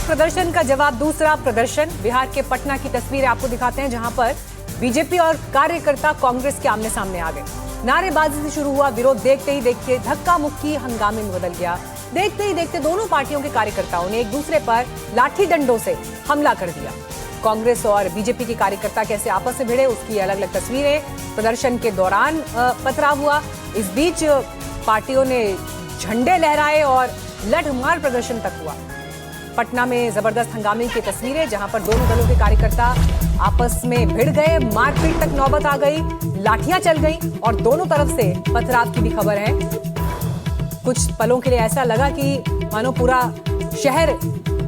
प्रदर्शन का जवाब दूसरा प्रदर्शन। बिहार के पटना की तस्वीरें आपको दिखाते हैं, जहां पर बीजेपी और कार्यकर्ता कांग्रेस के आमने सामने आ गए। नारेबाजी से शुरू हुआ विरोध देखते ही देखते धक्का मुक्की हंगामे में बदल गया। देखते ही देखते दोनों पार्टियों के कार्यकर्ताओं ने एक दूसरे पर लाठी डंडों से हमला कर दिया। कांग्रेस और बीजेपी के कार्यकर्ता कैसे आपस में भिड़े, उसकी अलग अलग तस्वीरें। प्रदर्शन के दौरान पथराव हुआ। इस बीच पार्टियों ने झंडे लहराए और लठमार प्रदर्शन तक हुआ। पटना में जबरदस्त हंगामे की तस्वीरें, जहां पर दोनों दलों के कार्यकर्ता आपस में भिड़ गए। मारपीट तक नौबत आ गई, लाठियां चल गई और दोनों तरफ से पथराव की भी खबर है। कुछ पलों के लिए ऐसा लगा कि मानो पूरा शहर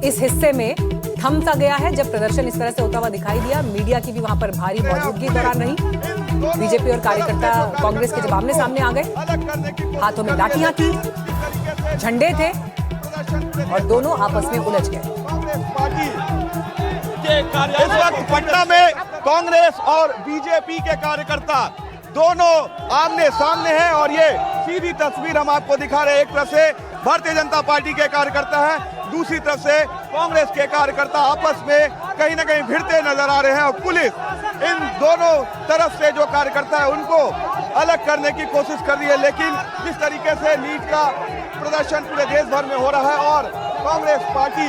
इस हिस्से में थम सा गया है जब प्रदर्शन इस तरह से होता हुआ दिखाई दिया। मीडिया की भी वहां पर भारी मौजूदगी दौरान रही। बीजेपी और कार्यकर्ता कांग्रेस के जब आमने सामने आ गए, हाथों में लाठियां थी, झंडे थे और दोनों आपस में उलझ गए। इस वक्त पटना में कांग्रेस और बीजेपी के कार्यकर्ता दोनों आमने सामने हैं और ये सीधी तस्वीर हम आपको दिखा रहे हैं। एक तरफ से भारतीय जनता पार्टी के कार्यकर्ता हैं, दूसरी तरफ से कांग्रेस के कार्यकर्ता आपस में कहीं ना कहीं भिड़ते नजर आ रहे हैं और पुलिस इन दोनों तरफ से जो कार्यकर्ता है उनको अलग करने की कोशिश कर रही है। लेकिन जिस तरीके से नीट का प्रदर्शन पूरे देश भर में हो रहा है और कांग्रेस पार्टी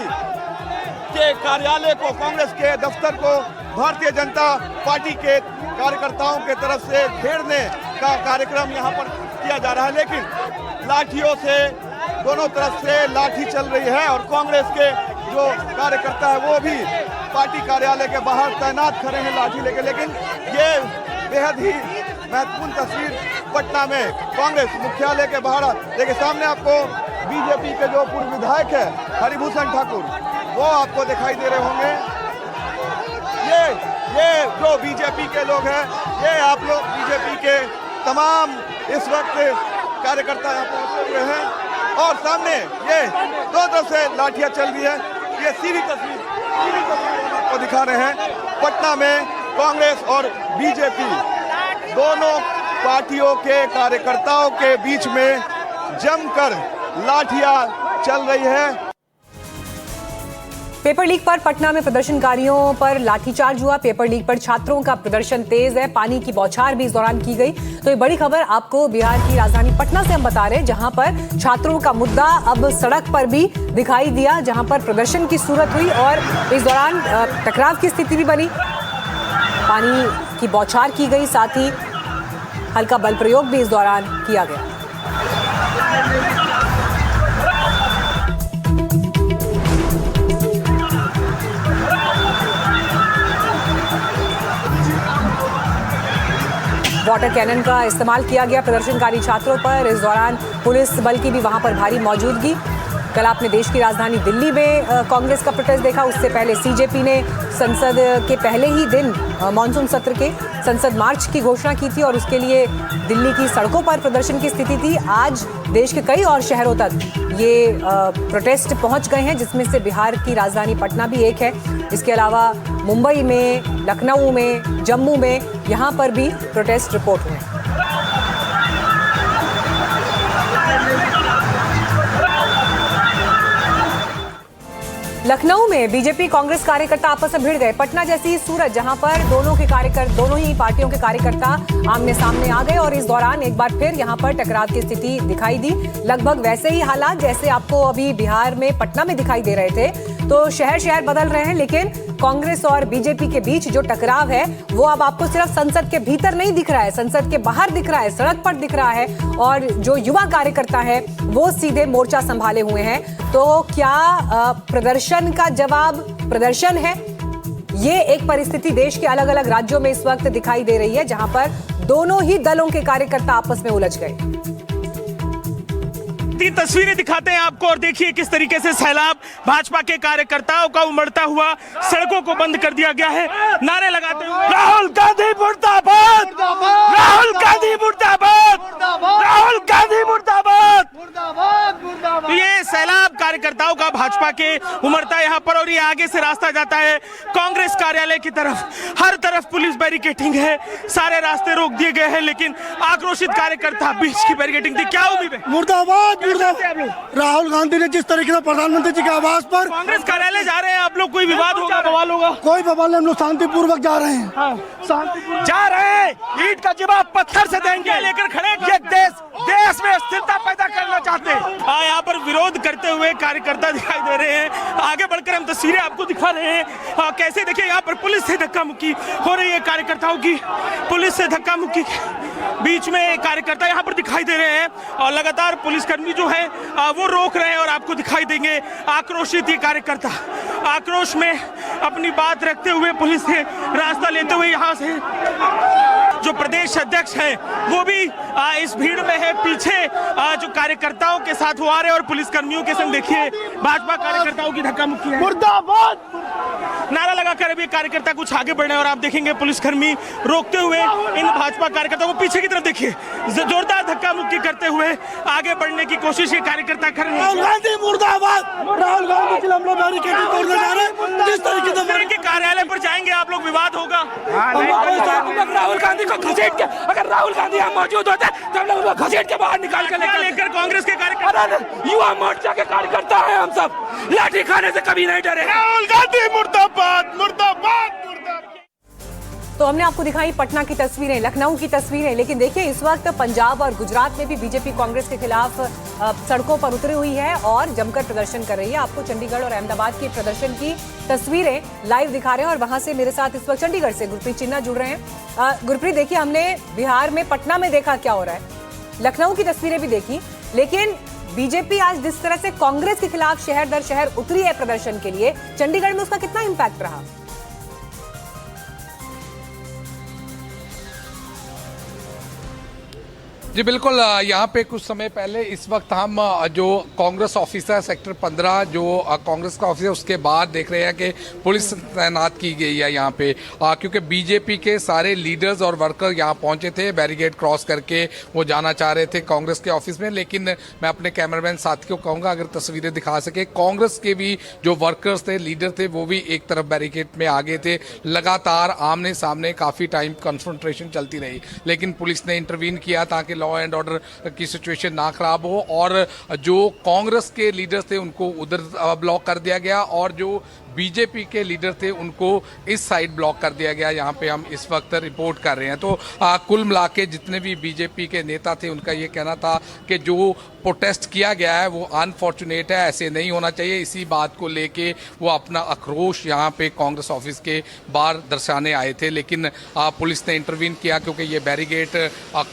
के कार्यालय को, कांग्रेस के दफ्तर को भारतीय जनता पार्टी के कार्यकर्ताओं के तरफ से घेरने का कार्यक्रम यहाँ पर किया जा रहा है। लेकिन लाठियों से दोनों तरफ से लाठी चल रही है और कांग्रेस के जो कार्यकर्ता है वो भी पार्टी कार्यालय के बाहर तैनात खड़े हैं लाठी लेके। लेकिन ये बेहद ही महत्वपूर्ण तस्वीर पटना में कांग्रेस मुख्यालय के बाहर। देखिए सामने आपको बीजेपी के जो पूर्व विधायक है हरिभूषण ठाकुर, वो आपको दिखाई दे रहे होंगे। ये जो बीजेपी के लोग हैं, ये आप लोग बीजेपी के तमाम इस वक्त कार्यकर्ता यहाँ पहुंचे हुए हैं और सामने ये दो तरफ से लाठियां चल रही है। ये सीधी तस्वीर आपको दिखा रहे हैं। पटना में कांग्रेस और बीजेपी दोनों पार्टियों के कार्यकर्ताओं के बीच में जमकर लाठियां चल रही है। पेपर लीक पर पटना में प्रदर्शनकारियों पर लाठीचार्ज हुआ। पेपर लीक पर छात्रों का प्रदर्शन तेज है, पानी की बौछार भी इस दौरान की गई। तो ये बड़ी खबर आपको बिहार की राजधानी पटना से हम बता रहे हैं, जहां पर छात्रों का मुद्दा अब सड़क पर भी दिखाई दिया, जहां पर प्रदर्शन की सूरत हुई और इस दौरान टकराव की स्थिति भी बनी। पानी की बौछार की गई, साथ ही हल्का बल प्रयोग भी इस दौरान किया गया। वाटर कैनन का इस्तेमाल किया गया प्रदर्शनकारी छात्रों पर। इस दौरान पुलिस बल की भी वहां पर भारी मौजूदगी। कल आपने देश की राजधानी दिल्ली में कांग्रेस का प्रोटेस्ट देखा। उससे पहले सीजेपी ने संसद के पहले ही दिन मानसून सत्र के संसद मार्च की घोषणा की थी और उसके लिए दिल्ली की सड़कों पर प्रदर्शन की स्थिति थी। आज देश के कई और शहरों तक ये प्रोटेस्ट पहुंच गए हैं, जिसमें से बिहार की राजधानी पटना भी एक है। इसके अलावा मुंबई में, लखनऊ में, जम्मू में, यहाँ पर भी प्रोटेस्ट रिपोर्ट हुए। लखनऊ में बीजेपी कांग्रेस कार्यकर्ता आपस में भिड़ गए। पटना जैसी सूरत, जहां पर दोनों ही पार्टियों के कार्यकर्ता आमने सामने आ गए और इस दौरान एक बार फिर यहां पर टकराव की स्थिति दिखाई दी। लगभग वैसे ही हालात जैसे आपको अभी बिहार में पटना में दिखाई दे रहे थे। तो शहर शहर बदल रहे हैं, लेकिन कांग्रेस और बीजेपी के बीच जो टकराव है वो अब आपको सिर्फ संसद के भीतर नहीं दिख रहा है, संसद के बाहर दिख रहा है, सड़क पर दिख रहा है और जो युवा कार्यकर्ता है वो सीधे मोर्चा संभाले हुए हैं। तो क्या प्रदर्शन का जवाब प्रदर्शन है? ये एक परिस्थिति देश के अलग अलग राज्यों में इस वक्त दिखाई दे रही है, जहां पर दोनों ही दलों के कार्यकर्ता आपस में उलझ गए। तस्वीरें दिखाते हैं आपको और देखिए किस तरीके से सैलाब भाजपा के कार्यकर्ताओं का उमड़ता हुआ सड़कों को बंद कर दिया गया है। नारे लगाते हुए राहुल गांधी मुर्दाबाद, राहुल गांधी मुर्दाबाद, राहुल गांधी मुर्दाबाद। तो ये सैलाब कार्यकर्ताओं का भाजपा के उमड़ता है यहाँ पर, और ये आगे से रास्ता जाता है कांग्रेस कार्यालय की तरफ। हर तरफ पुलिस बैरिकेटिंग है, सारे रास्ते रोक दिए गए हैं, लेकिन आक्रोशित कार्यकर्ता बीच की बैरिकेटिंग थी। क्या उम्मीद है? मुर्दाबाद मुर्दाबाद। राहुल गांधी ने जिस तरीके से प्रधानमंत्री जी के आवास पर कांग्रेस कार्यालय जा रहे हैं आप लोग, कोई विवाद होगा, बवाल होगा? कोई बवाल नहीं, हम लोग शांतिपूर्वक जा रहे हैं। शांतिपूर्वक जा रहे हैं, ईंट का जवाब पत्थर से देंगे लेकर खड़े। ये देश में स्थिरता पैदा करना चाहते हैं। हाँ, यहाँ पर विरोध करते हुए कार्यकर्ता दिखाई दे रहे हैं। आगे बढ़कर हम तस्वीरें आपको दिखा रहे हैं। हाँ, कैसे देखिए यहाँ पर पुलिस से धक्का मुक्की हो रही है कार्यकर्ताओं की, पुलिस से धक्का मुक्की बीच में कार्यकर्ता यहाँ पर दिखाई दे रहे हैं, और लगातार पुलिसकर्मी जो है वो रोक रहे हैं, और आपको दिखाई देंगे आक्रोशित ये कार्यकर्ता आक्रोश में अपनी बात रखते हुए पुलिस से रास्ता लेते हुए यहाँ से। जो प्रदेश अध्यक्ष है वो भी इस भीड़ में है, पीछे जो कार्यकर्ताओं के साथ वो आ रहे हैं, और पुलिसकर्मियों के संग देखिए भाजपा कार्यकर्ताओं की धक्का मुक्की है। मुर्दाबाद नारा लगाकर अभी कार्यकर्ता कुछ आगे बढ़ रहे हैं, और आप देखेंगे पुलिसकर्मी रोकते हुए इन भाजपा कार्यकर्ताओं को पीछे की तरफ देखिए जोरदार धक्का मुक्की करते हुए आगे बढ़ने की कोशिश ये कार्यकर्ता कर रहे हैं। राहुल गांधी मुर्दाबाद। राहुल गांधी के लिए हम लोग बैरिकेडिंग तोड़ने जा रहे हैं। जिस तरीके से के कार्यालय पर जाएंगे आप लोग, विवाद होगा। राहुल गांधी को घसीट के, अगर राहुल गांधी यहाँ मौजूद होते तो हम लोग उनको घसीट के बाहर निकाल के लेकर कांग्रेस के कार्यकर्ता, युवा मोर्चा के कार्यकर्ता हैं हम सब, लाठी खाने से कभी नहीं डरे। राहुल गांधी मुर्दाबाद मुर्दाबाद मुर्दाबाद। तो हमने आपको दिखाई पटना की तस्वीरें, लखनऊ की तस्वीरें, लेकिन देखिए इस वक्त पंजाब और गुजरात में भी बीजेपी कांग्रेस के खिलाफ सड़कों पर उतरी हुई है और जमकर प्रदर्शन कर रही है। आपको चंडीगढ़ और अहमदाबाद के प्रदर्शन की तस्वीरें लाइव दिखा रहे हैं, और वहां से मेरे साथ इस वक्त चंडीगढ़ से गुरप्रीत चिन्ना जुड़ रहे हैं। गुरप्रीत, देखिए हमने बिहार में पटना में देखा क्या हो रहा है, लखनऊ की तस्वीरें भी देखी, लेकिन बीजेपी आज जिस तरह से कांग्रेस के खिलाफ शहर दर शहर उतरी है प्रदर्शन के लिए, चंडीगढ़ में उसका कितना इम्पैक्ट रहा? जी बिल्कुल, यहाँ पे कुछ समय पहले इस वक्त हम जो कांग्रेस ऑफिस है सेक्टर 15 जो कांग्रेस का ऑफिस है उसके बाद देख रहे हैं कि पुलिस तैनात की गई है यहाँ पे, क्योंकि बीजेपी के सारे लीडर्स और वर्कर यहाँ पहुंचे थे, बैरिकेड क्रॉस करके वो जाना चाह रहे थे कांग्रेस के ऑफिस में। लेकिन मैं अपने कैमरामैन साथी को कहूँगा अगर तस्वीरें दिखा सके, कांग्रेस के भी जो वर्कर्स थे, लीडर थे, वो भी एक तरफ बैरिकेड में आगे थे। लगातार आमने सामने काफ़ी टाइम कन्फ्रंटेशन चलती रही, लेकिन पुलिस ने इंटरवीन किया ताकि लॉ एंड ऑर्डर की सिचुएशन ना खराब हो, और जो कांग्रेस के लीडर्स थे उनको उधर ब्लॉक कर दिया गया, और जो बीजेपी के लीडर थे उनको इस साइड ब्लॉक कर दिया गया। यहाँ पे हम इस वक्त रिपोर्ट कर रहे हैं। तो कुल मिला के जितने भी बीजेपी के नेता थे उनका ये कहना था कि जो प्रोटेस्ट किया गया है वो अनफॉर्चुनेट है, ऐसे नहीं होना चाहिए। इसी बात को लेके वो अपना आक्रोश यहाँ पे कांग्रेस ऑफिस के बाहर दर्शाने आए थे, लेकिन पुलिस ने इंटरवीन किया क्योंकि ये बैरिकेड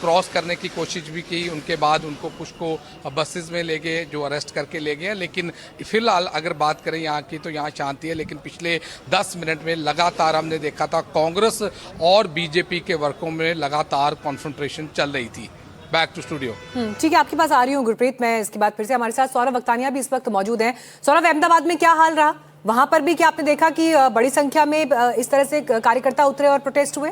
क्रॉस करने की कोशिश भी की। उनके बाद उनको कुछ को बसेस में ले गए, जो अरेस्ट करके ले गए। लेकिन फिलहाल अगर बात करें यहाँ की तो यहाँ शांति है, लेकिन पिछले 10 मिनट में लगातार हमने देखा था कांग्रेस और बीजेपी के वर्कों में लगातार कॉन्फ्रंटेशन चल रही थी। Back to studio. ठीक है, आपके पास आ रही हूँ गुरप्रीत। मैं इसके बाद फिर से हमारे साथ सौरभ वक्तानिया भी इस वक्त मौजूद हैं। सौरभ, अहमदाबाद में क्या हाल रहा? वहां पर भी क्या आपने देखा कि बड़ी संख्या में इस तरह से कार्यकर्ता उतरे और प्रोटेस्ट हुए?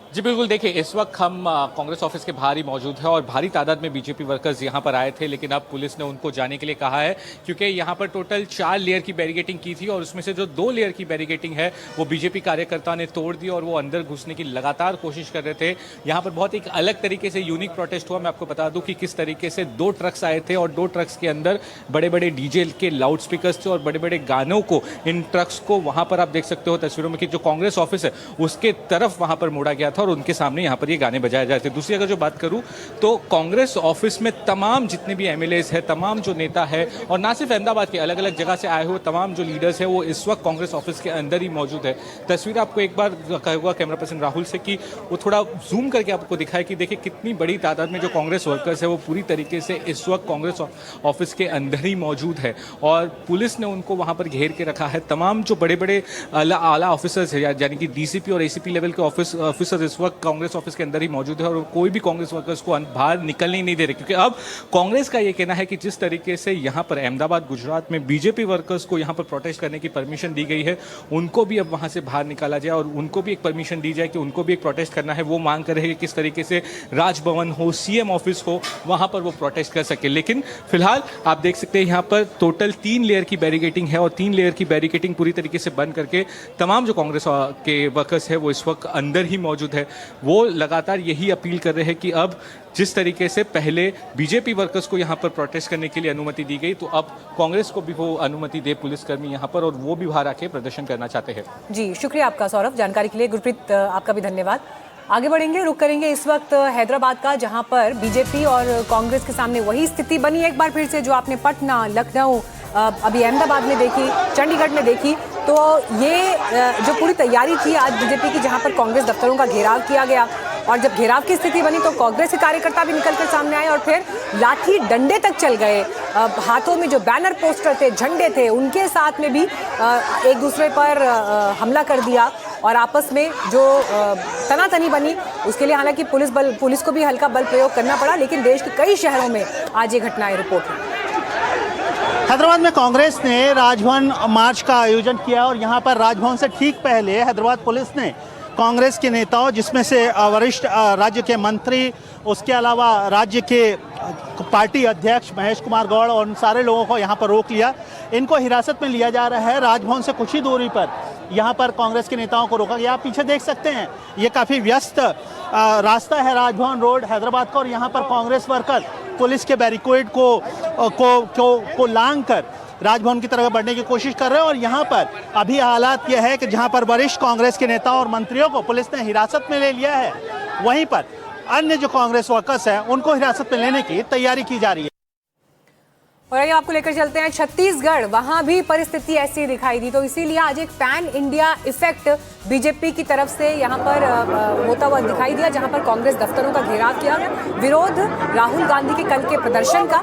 जी बिल्कुल, देखिए इस वक्त हम कांग्रेस ऑफिस के बाहर ही मौजूद है और भारी तादाद में बीजेपी वर्कर्स यहां पर आए थे, लेकिन अब पुलिस ने उनको जाने के लिए कहा है क्योंकि यहां पर टोटल 4 लेयर की बैरिकेटिंग की थी और उसमें से जो 2 लेयर की बैरिकेटिंग है वो बीजेपी कार्यकर्ताओं ने तोड़ दी और वो अंदर घुसने की लगातार कोशिश कर रहे थे। यहाँ पर बहुत एक अलग तरीके से यूनिक प्रोटेस्ट हुआ। मैं आपको बता दूं कि किस तरीके से 2 ट्रक्स आए थे और 2 ट्रक्स के अंदर बड़े बड़े डीजे के लाउड स्पीकर्स थे और बड़े बड़े गानों को इन ट्रक्स को वहां पर आप देख सकते हो तस्वीरों में कि जो कांग्रेस ऑफिस है उसके तरफ वहां पर मोड़ा गया था और उनके सामने यहाँ पर ये गाने बजाए जाते। दूसरी अगर जो बात करूं तो कांग्रेस ऑफिस में तमाम जितने भी एमएलएस है, तमाम जो नेता है और ना सिर्फ अहमदाबाद के अलग अलग जगह से आए हुए तमाम जो लीडर्स है वो इस वक्त कांग्रेस ऑफिस के अंदर ही मौजूद है। तस्वीर आपको एक बार कहूँगा कैमरा पर्सन राहुल से कि वो थोड़ा जूम करके आपको दिखाए कि देखिए कितनी बड़ी तादाद में जो कांग्रेस वर्कर्स है वो पूरी तरीके से इस वक्त कांग्रेस ऑफिस के अंदर ही मौजूद है और पुलिस ने उनको वहां पर घेर के रखा है। तमाम जो बड़े बड़े आला ऑफिसर्स है यानी कि डीसीपी और एसीपी लेवल के ऑफिसर्स इस इस वक्त कांग्रेस ऑफिस के अंदर ही मौजूद है और कोई भी कांग्रेस वर्कर्स को बाहर निकलने ही नहीं दे रहे, क्योंकि अब कांग्रेस का ये कहना है कि जिस तरीके से यहाँ पर अहमदाबाद गुजरात में बीजेपी वर्कर्स को यहाँ पर प्रोटेस्ट करने की परमिशन दी गई है, उनको भी अब वहाँ से बाहर निकाला जाए और उनको भी एक परमिशन दी जाए कि उनको भी एक प्रोटेस्ट करना है। वो मांग कर रहे हैं कि किस तरीके से राजभवन हो, सीएम ऑफिस हो, वहाँ पर वो प्रोटेस्ट कर सके। लेकिन फिलहाल आप देख सकते हैं यहाँ पर टोटल 3 लेयर की बैरिकेडिंग है और 3 लेयर की बैरिकेडिंग पूरी तरीके से बंद करके तमाम जो कांग्रेस के वर्कर्स है वो इस वक्त अंदर ही मौजूद है। वो लगातार यही अपील कर रहे हैं कि अब जिस तरीके से पहले बीजेपी वर्कर्स को यहाँ पर प्रोटेस्ट करने के लिए अनुमति दी गई, तो अब कांग्रेस को भी वो अनुमति दे पुलिसकर्मी यहाँ पर, और वो भी बाहर आके प्रदर्शन करना चाहते हैं। जी शुक्रिया आपका सौरभ, जानकारी के लिए। गुरप्रीत आपका भी धन्यवाद। आगे बढ़ेंगे, रुक करेंगे इस वक्त हैदराबाद का, जहां पर बीजेपी और कांग्रेस के सामने वही स्थिति बनी एक बार फिर से जो आपने पटना, लखनऊ, अभी अहमदाबाद में देखी, चंडीगढ़ में देखी। तो ये जो पूरी तैयारी थी आज बीजेपी की, जहां पर कांग्रेस दफ्तरों का घेराव किया गया, और जब घेराव की स्थिति बनी तो कांग्रेस के कार्यकर्ता भी निकलकर सामने आए और फिर लाठी डंडे तक चल गए। हाथों में जो बैनर पोस्टर थे, झंडे थे, उनके साथ में भी एक दूसरे पर हमला कर दिया और आपस में जो तनातनी बनी, उसके लिए हालांकि पुलिस को भी हल्का बल प्रयोग करना पड़ा। लेकिन देश के कई शहरों में आज ये घटनाएं रिपोर्ट हुई। हैदराबाद में कांग्रेस ने राजभवन मार्च का आयोजन किया और यहाँ पर राजभवन से ठीक पहले हैदराबाद पुलिस ने कांग्रेस के नेताओं, जिसमें से वरिष्ठ राज्य के मंत्री, उसके अलावा राज्य के पार्टी अध्यक्ष महेश कुमार गौड़ और उन सारे लोगों को यहाँ पर रोक लिया। इनको हिरासत में लिया जा रहा है। राजभवन से कुछ ही दूरी पर यहाँ पर कांग्रेस के नेताओं को रोका गया। आप पीछे देख सकते हैं, ये काफ़ी व्यस्त रास्ता है राजभवन रोड हैदराबाद का, और यहाँ पर कांग्रेस वर्कर पुलिस के बैरिकेड को लांग कर राजभवन की तरफ बढ़ने की कोशिश कर रहे हैं। और यहाँ पर अभी हालात यह है कि जहाँ पर वरिष्ठ कांग्रेस के नेताओं और मंत्रियों को पुलिस ने हिरासत में ले लिया है, वहीं पर अन्य जो कांग्रेस वर्कर्स हैं उनको हिरासत में लेने की तैयारी की जा रही है। और आइए आपको लेकर चलते हैं छत्तीसगढ़, वहां भी परिस्थिति ऐसी दिखाई दी। तो इसीलिए आज एक पैन इंडिया इफेक्ट बीजेपी की तरफ से यहां पर होता हुआ दिखाई दिया, जहां पर कांग्रेस दफ्तरों का घेराव किया गया, विरोध राहुल गांधी के कल के प्रदर्शन का।